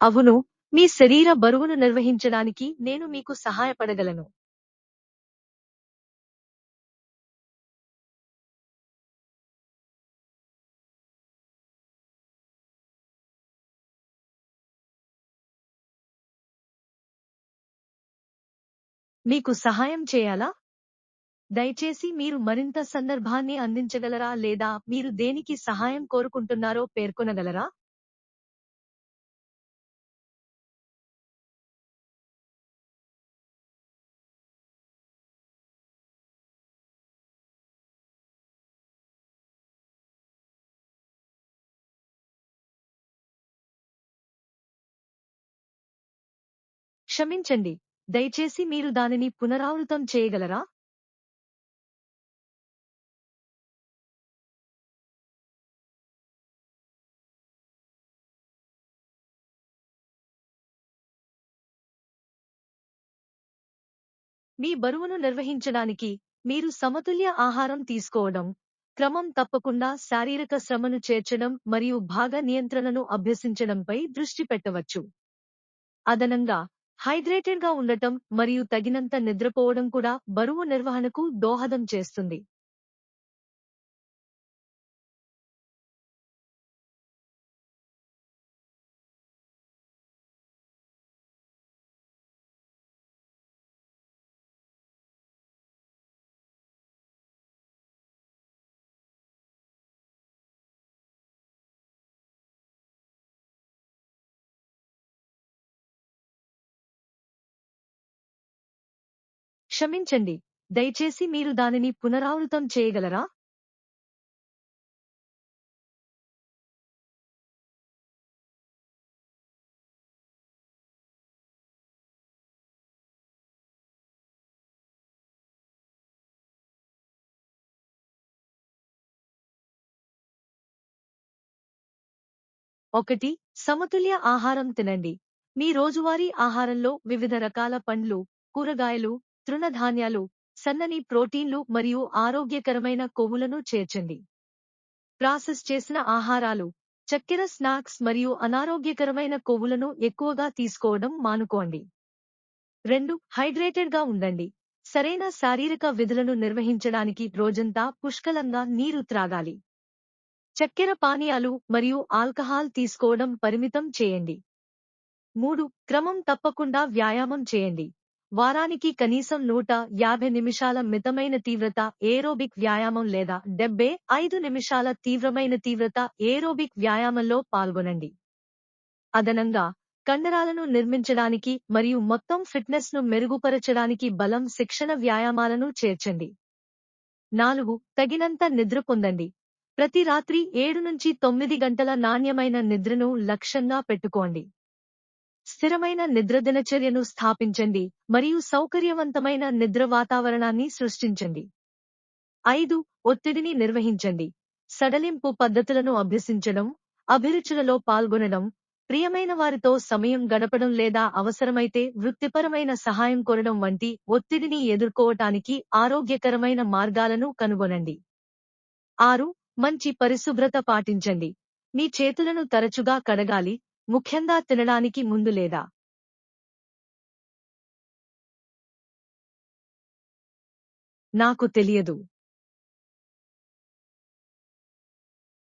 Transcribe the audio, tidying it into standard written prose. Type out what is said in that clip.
అవును, మీ శరీర బరువును నిర్వహించడానికి నేను మీకు సహాయపడగలను. మీకు సహాయం చేయాలా? దయచేసి మీరు మరింత సందర్భాన్ని అందించగలరా లేదా మీరు దేనికి సహాయం కోరుకుంటున్నారో పేర్కొనగలరా? క్షమించండి. దయచేసి మీరు దానిని పునరావృతం చేయగలరా? మీ బరువును నిర్వహించడానికి మీరు సమతుల్య ఆహారం తీసుకోవడం, క్రమం తప్పకుండా శారీరక శ్రమను చేర్చడం మరియు భాగ నియంత్రణను అభ్యసించడంపై దృష్టి పెట్టవచ్చు. అదనంగా, హైడ్రేటెడ్గా ఉండటం మరియు తగినంత నిద్రపోవడం కూడా బరువు నిర్వహణకు దోహదం చేస్తుంది. క్షమించండి. దయచేసి మీరు దానిని పునరావృతం చేయగలరా? ఒకటి. సమతుల్య ఆహారం తినండి. మీ రోజువారీ ఆహారంలో వివిధ రకాల పండ్లు, కూరగాయలు, తృణధాన్యాలు, సన్నని ప్రోటీన్లు మరియు ఆరోగ్యకరమైన కొవ్వులను చేర్చండి. ప్రాసెస్ చేసిన ఆహారాలు, చక్కెర స్నాక్స్ మరియు అనారోగ్యకరమైన కొవ్వులను ఎక్కువగా తీసుకోవడం మానుకోండి. 2. హైడ్రేటెడ్గా ఉండండి. సరైన శారీరక విధులను నిర్వహించడానికి రోజంతా పుష్కలంగా నీరు త్రాగాలి. చక్కెర పానీయాలు మరియు ఆల్కహాల్ తీసుకోవడం పరిమితం చేయండి. 3. క్రమం తప్పకుండా వ్యాయామం చేయండి. వారానికి కనీసం 150 నిమిషాల మితమైన తీవ్రత ఏరోబిక్ వ్యాయామం లేదా 75 నిమిషాల తీవ్రత ఏరోబిక్ వ్యాయామంలో పాల్గొనండి. అదనంగా, కండరాలను నిర్మించడానికి మరియు మొత్తం ఫిట్నెస్ను మెరుగుపరచడానికి బలం శిక్షణ వ్యాయామాలను చేర్చండి. 4. తగినంత నిద్ర పొందండి. ప్రతి రాత్రి 7-9 గంటల నాణ్యమైన నిద్రను లక్ష్యంగా పెట్టుకోండి. స్థిరమైన నిద్ర దినచర్యను స్థాపించండి మరియు సౌకర్యవంతమైన నిద్ర వాతావరణాన్ని సృష్టించండి. 5. ఒత్తిడిని నిర్వహించండి. సడలింపు పద్ధతులను అభ్యసించడం, అభిరుచులలో పాల్గొనడం, ప్రియమైన వారితో సమయం గడపడం లేదా అవసరమైతే వృత్తిపరమైన సహాయం కోరడం వంటి ఒత్తిడిని ఎదుర్కోవటానికి ఆరోగ్యకరమైన మార్గాలను కనుగొనండి. 6. మంచి పరిశుభ్రత పాటించండి. మీ చేతులను తరచుగా కడగాలి, ముఖ్యంగా తినడానికి ముందు లేదా నాకు తెలియదు.